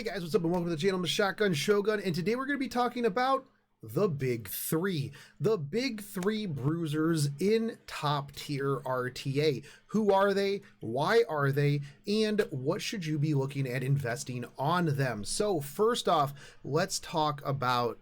Hey guys, what's up and welcome to the channel. I'm Shotgun Shogun, and today we're going to be talking about the big three. The big three bruisers in top tier RTA. Who are they? Why are they? And what should you be looking at investing on them? So first off, let's talk about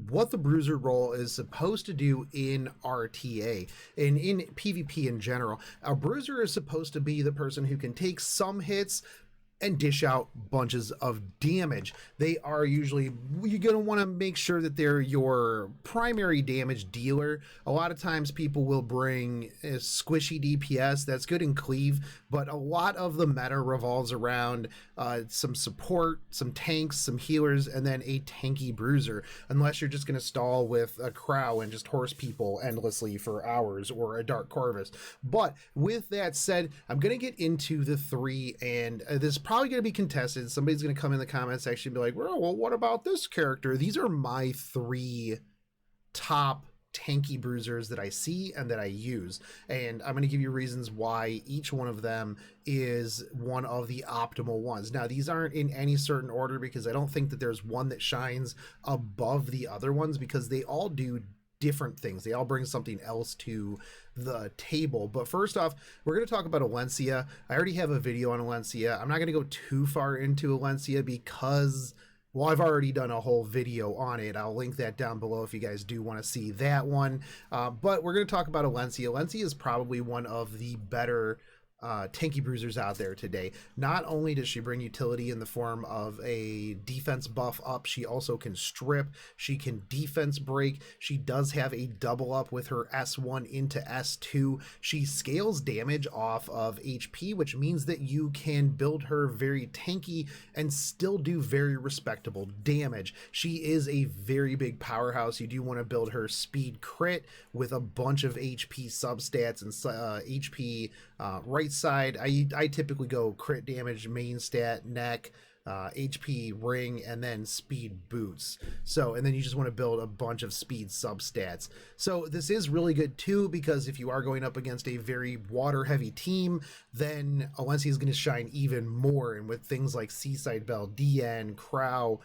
what the bruiser role is supposed to do in RTA and in PvP in general. A bruiser is supposed to be the person who can take some hits and dish out bunches of damage. They are usually, you're going to want to make sure that they're your primary damage dealer. A lot of times people will bring a squishy DPS, that's good in cleave, but a lot of the meta revolves around some support, some tanks, some healers, and then a tanky bruiser, unless you're just going to stall with a crow and just horse people endlessly for hours, or a dark corvus. But with that said, I'm going to get into the three, and this probably going to be contested. Somebody's going to come in the comment section and be like, well, what about this character? These are my three top tanky bruisers that I see and that I use, and I'm going to give you reasons why each one of them is one of the optimal ones. Now, these aren't in any certain order because I don't think that there's one that shines above the other ones, because they all do different things. They all bring something else to the table. But first off, we're going to talk about Alencia. I already have a video on Alencia. I'm not going to go too far into Alencia because, well, I've already done a whole video on it. I'll link that down below if you guys do want to see that one. But we're going to talk about Alencia. Alencia is probably one of the better tanky bruisers out there today. Not only does she bring utility in the form of a defense buff up, she also can strip, she can defense break, she does have a double up with her S1 into S2, she scales damage off of HP, which means that you can build her very tanky and still do very respectable damage. She is a very big powerhouse. You do want to build her speed crit with a bunch of HP substats and HP right side. I typically go crit damage, main stat, neck, HP ring, and then speed boots. So, and then you just want to build a bunch of speed substats. So this is really good too, because if you are going up against a very water heavy team, then Alencia is going to shine even more. And with things like Seaside Belle, DN, Crow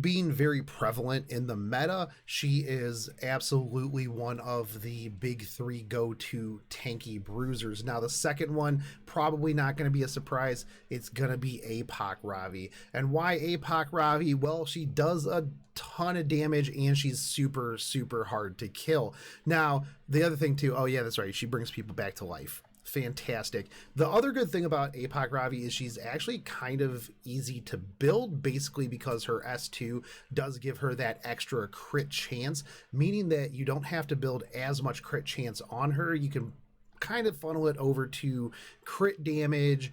being very prevalent in the meta, she is absolutely one of the big three go-to tanky bruisers. Now, the second one, probably not going to be a surprise. It's going to be APOC Ravi. And why APOC Ravi? Well, she does a ton of damage and she's super, super hard to kill. Now, the other thing too, oh yeah, that's right, she brings people back to life. Fantastic. The other good thing about APOC Ravi is she's actually kind of easy to build, basically because her S2 does give her that extra crit chance, meaning that you don't have to build as much crit chance on her. You can kind of funnel it over to crit damage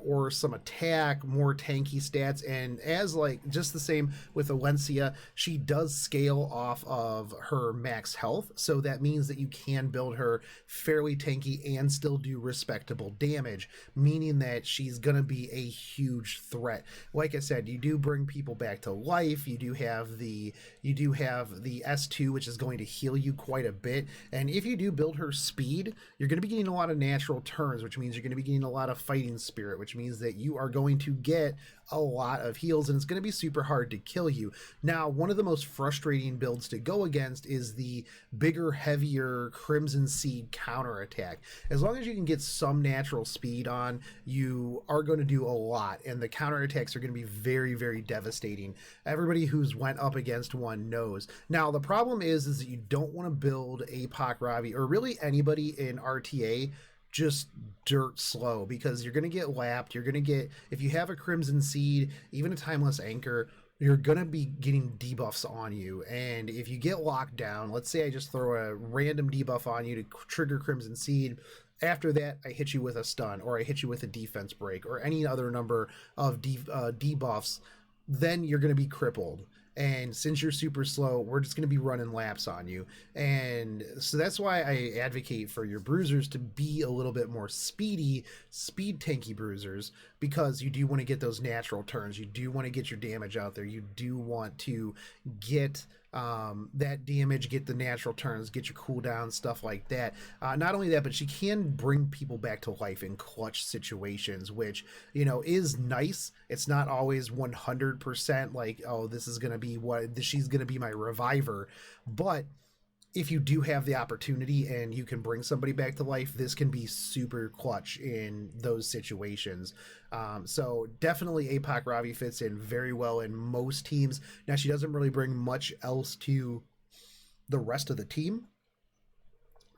or some attack, more tanky stats. And as like just the same with Alencia, she does scale off of her max health, so that means that you can build her fairly tanky and still do respectable damage, meaning that she's gonna be a huge threat. Like I said, you do bring people back to life. You do have the S2, which is going to heal you quite a bit, and if you do build her speed, you're going to be getting a lot of natural turns, which means you're going to be getting a lot of fighting spirit, which means that you are going to get a lot of heals, and it's going to be super hard to kill you. Now, one of the most frustrating builds to go against is the bigger, heavier Crimson Seed counterattack. As long as you can get some natural speed on, you are going to do a lot, and the counterattacks are going to be very, very devastating. Everybody who's went up against one knows. Now, the problem is that you don't want to build APOC Ravi, or really anybody in RTA, just dirt slow, because you're going to get lapped. You're going to get, if you have a Crimson Seed, even a Timeless Anchor, you're going to be getting debuffs on you. And if you get locked down, let's say I just throw a random debuff on you to trigger Crimson Seed. After that, I hit you with a stun, or I hit you with a defense break, or any other number of debuffs, then you're going to be crippled. And since you're super slow, we're just going to be running laps on you. And so that's why I advocate for your bruisers to be a little bit more speed tanky bruisers, because you do want to get those natural turns. You do want to get your damage out there. You do want to get that damage, get the natural turns, get your cooldown, stuff like that. Not only that, but she can bring people back to life in clutch situations, which, you know, is nice. It's not always 100% like, oh, this is going to be what she's going to be my reviver. But if you do have the opportunity and you can bring somebody back to life, this can be super clutch in those situations. So definitely APOC Ravi fits in very well in most teams. Now, she doesn't really bring much else to the rest of the team,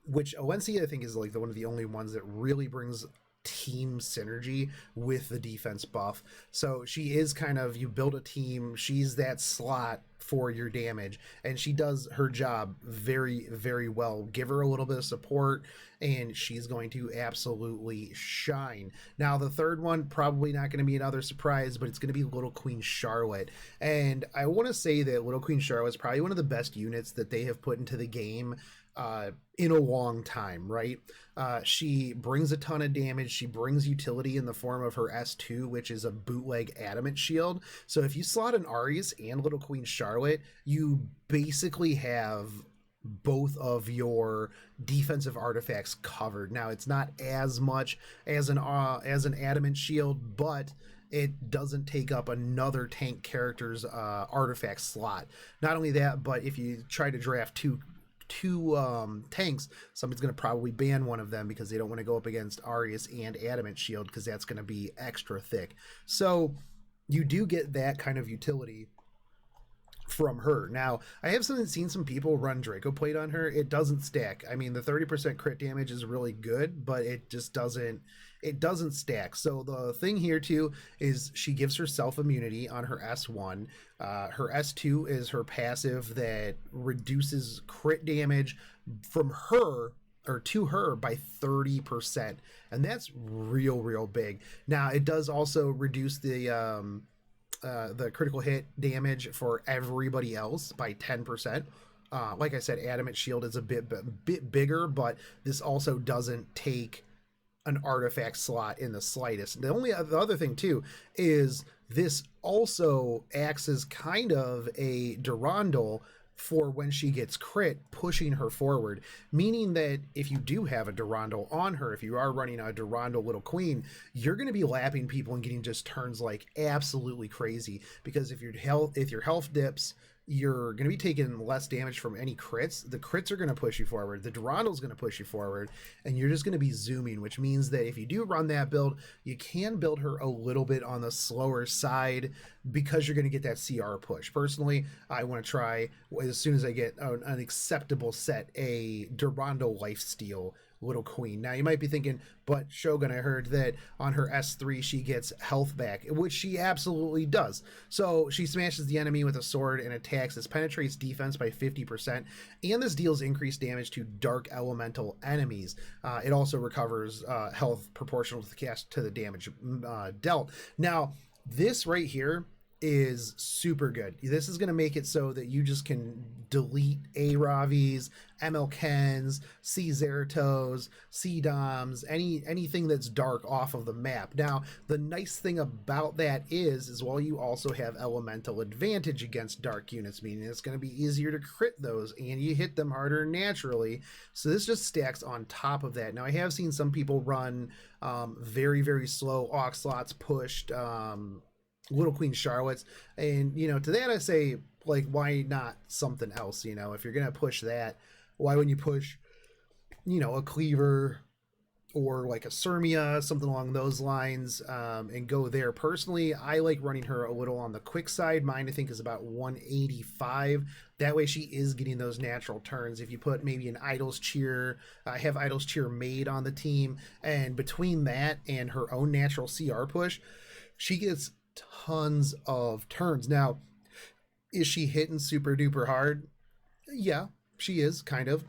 which ONC I think is like one of the only ones that really brings team synergy with the defense buff. So she is kind of, you build a team, she's that slot for your damage, and she does her job very, very well. Give her a little bit of support and she's going to absolutely shine. Now the third one, probably not going to be another surprise, but it's going to be Little Queen Charlotte. And I want to say that Little Queen Charlotte is probably one of the best units that they have put into the game in a long time, right? She brings a ton of damage. She brings utility in the form of her S2, which is a bootleg adamant shield. So if you slot an Ares and Little Queen Charlotte, you basically have both of your defensive artifacts covered. Now, it's not as much as an adamant shield, but it doesn't take up another tank character's artifact slot. Not only that, but if you try to draft two tanks, somebody's going to probably ban one of them because they don't want to go up against Arius and Adamant Shield, because that's going to be extra thick. So you do get that kind of utility from her. Now, I have seen some people run Draco Plate on her. It doesn't stack. I mean, the 30% crit damage is really good, but it just doesn't stack. So the thing here too is she gives herself immunity on her S1. Her S2 is her passive that reduces crit damage from her or to her by 30%, and that's real big. Now, it does also reduce the critical hit damage for everybody else by 10%. Like I said, Adamant Shield is a bit bigger, but this also doesn't take an artifact slot in the slightest. The other thing too is this also acts as kind of a Durandal for when she gets crit, pushing her forward, meaning that if you do have a Durandal on her, if you are running a Durandal Little Queen, you're going to be lapping people and getting just turns like absolutely crazy, because if your health dips, you're going to be taking less damage from any crits. The crits are going to push you forward. The Durandal's going to push you forward, and you're just going to be zooming, which means that if you do run that build, you can build her a little bit on the slower side because you're going to get that CR push. Personally, I want to try, as soon as I get an acceptable set, a Durandal Lifesteal Little Queen. Now, you might be thinking, but Shogun, I heard that on her S3 she gets health back, which she absolutely does. So she smashes the enemy with a sword and attacks. This penetrates defense by 50%, and this deals increased damage to dark elemental enemies. It also recovers health proportional to the damage dealt. Now, this right here is super good. This is going to make it so that you just can delete A Ravis, ML Kens, C Zeratos, C Doms, anything that's dark off of the map. Now, the nice thing about that is while you also have elemental advantage against dark units, meaning it's going to be easier to crit those and you hit them harder naturally. So this just stacks on top of that. Now, I have seen some people run very slow Aux slots pushed Little Queen Charlottes, and to that I say, like, why not something else? If you're gonna push that, why wouldn't you push a Cleaver or like a Sirmia, something along those lines, and go there? Personally, I like running her a little on the quick side. Mine, I think, is about 185. That way she is getting those natural turns. If you put maybe an Idol's Cheer, I have Idol's Cheer made on the team, and between that and her own natural CR push, she gets tons of turns. Now, is she hitting super duper hard? Yeah, she is, kind of.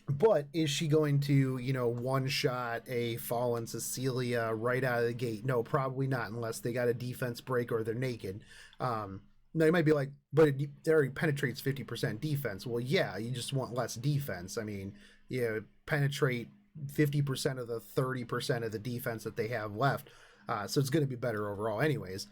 But is she going to, one shot a Fallen Cecilia right out of the gate? No, probably not, unless they got a defense break or they're naked. Now, you might be like, but it already penetrates 50% defense. Well, yeah, you just want less defense. I mean, penetrate 50% of the 30% of the defense that they have left. so it's going to be better overall anyways.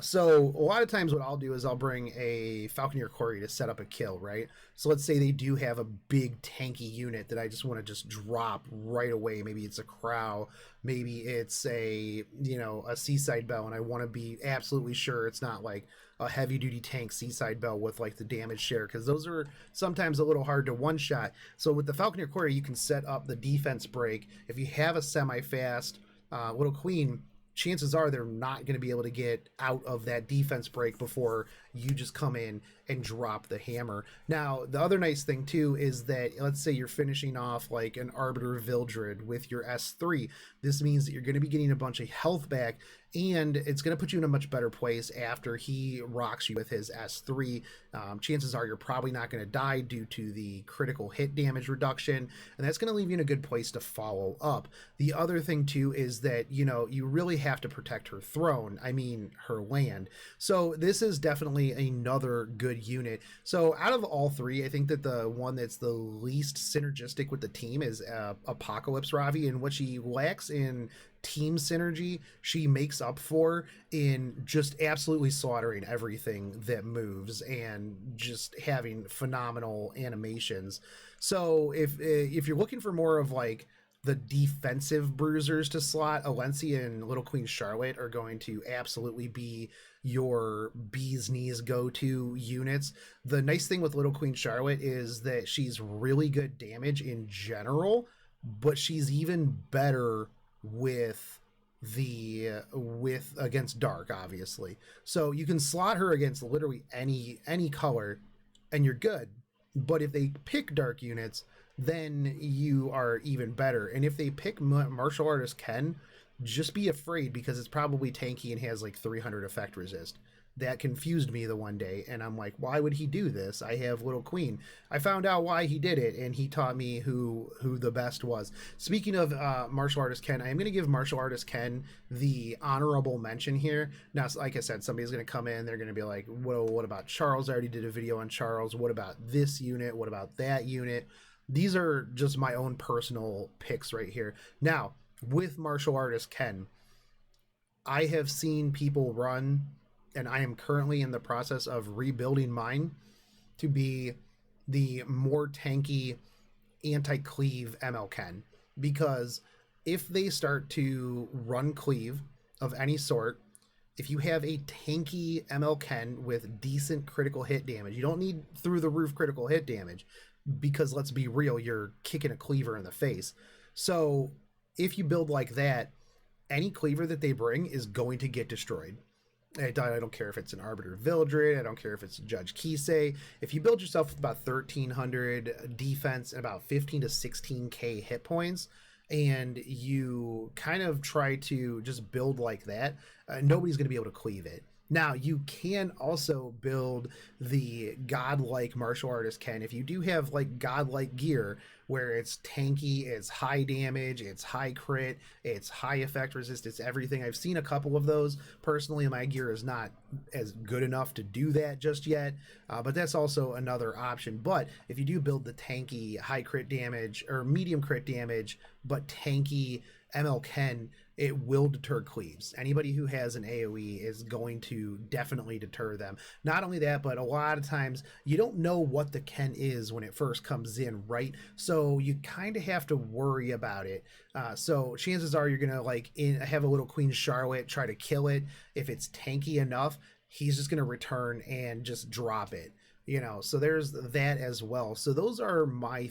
So a lot of times what I'll do is I'll bring a Falconeer Quarry to set up a kill, right? So let's say they do have a big tanky unit that I just want to just drop right away. Maybe it's a Crow, maybe it's a, you know, a Seaside Belle, and I want to be absolutely sure it's not like a heavy duty tank Seaside Belle with like the damage share, because those are sometimes a little hard to one shot. So with the Falconeer Quarry, you can set up the defense break. If you have a semi-fast Little Queen, chances are they're not going to be able to get out of that defense break before you just come in and drop the hammer. Now, the other nice thing too is that, let's say you're finishing off like an Arbiter Vildred with your S3. This means that you're going to be getting a bunch of health back, and it's going to put you in a much better place after he rocks you with his S3. Chances are you're probably not going to die due to the critical hit damage reduction, and that's going to leave you in a good place to follow up. The other thing too is that, you know, you really have to protect her throne, I mean her land. So this is definitely another good unit. So out of all three, I think that the one that's the least synergistic with the team is Apocalypse Ravi, and what she lacks in team synergy she makes up for in just absolutely slaughtering everything that moves and just having phenomenal animations. So if you're looking for more of like the defensive bruisers to slot, Alencia and Little Queen Charlotte are going to absolutely be your bee's knees go-to units. The nice thing with Little Queen Charlotte is that she's really good damage in general, but she's even better with against dark, obviously. So you can slot her against literally any color and you're good. But if they pick dark units, then you are even better. And if they pick Martial Artist Ken, just be afraid, because it's probably tanky and has like 300 effect resist. That confused me the one day, and I'm like, why would he do this? I have Little Queen. I found out why he did it, and he taught me who the best was. Speaking of Martial Artist Ken, I am going to give Martial Artist Ken the honorable mention here. Now, like I said, somebody's going to come in, they're going to be like, what about Charles? I already did a video on Charles. What about this unit? What about that unit? These are just my own personal picks right here. Now, with Martial Artist Ken, I have seen people run, and I am currently in the process of rebuilding mine to be the more tanky anti-cleave ML Ken, because if they start to run cleave of any sort, if you have a tanky ML Ken with decent critical hit damage, you don't need through the roof critical hit damage, because let's be real, you're kicking a cleaver in the face. So if you build like that, any cleaver that they bring is going to get destroyed. I don't care if it's an Arbiter Vildred, I don't care if it's Judge Kisei. If you build yourself with about 1,300 defense and about 15 to 16k hit points, and you kind of try to just build like that, nobody's going to be able to cleave it. Now, you can also build the godlike Martial Artist Ken if you do have like godlike gear, where it's tanky, it's high damage, it's high crit, it's high effect resist, it's everything. I've seen a couple of those. Personally, my gear is not as good enough to do that just yet, but that's also another option. But if you do build the tanky high crit damage or medium crit damage but tanky ML Ken, it will deter cleaves. Anybody who has an AoE is going to definitely deter them. Not only that, but a lot of times you don't know what the Ken is when it first comes in, right? So you kind of have to worry about it. So chances are you're gonna like have a Little Queen Charlotte try to kill it. If it's tanky enough, he's just gonna return and just drop it, you know. So there's that as well. So those are my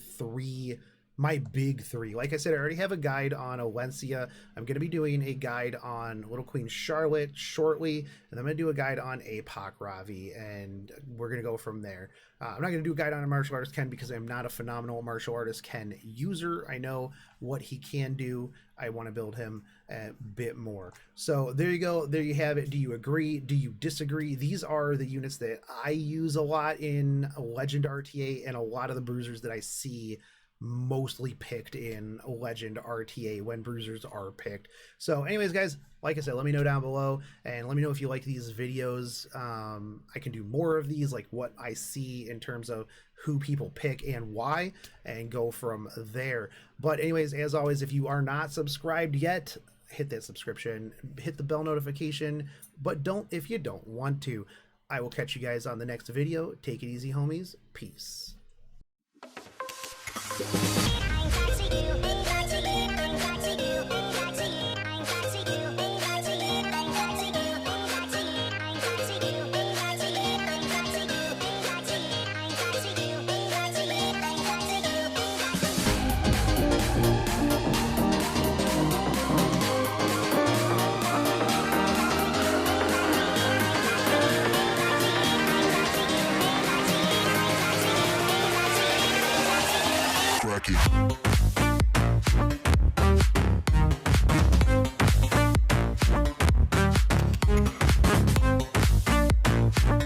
big three. Like I said, I already have a guide on Alencia. I'm going to be doing a guide on Little Queen Charlotte shortly, and I'm going to do a guide on Apoc Ravi, and we're going to go from there. I'm not going to do a guide on a Martial Artist Ken because I'm not a phenomenal Martial Artist Ken user. I know what he can do. I want to build him a bit more. So there you go. There you have it. Do you agree? Do you disagree? These are the units that I use a lot in Legend RTA, and a lot of the bruisers that I see mostly picked in Legend RTA when bruisers are picked. So anyways, guys, like I said, let me know down below, and let me know if you like these videos. I can do more of these, like what I see in terms of who people pick and why, and go from there. But anyways, as always, if you are not subscribed yet, hit that subscription, hit the bell notification, but don't if you don't want to. I will catch you guys on the next video. Take it easy, homies. Peace. Crack it.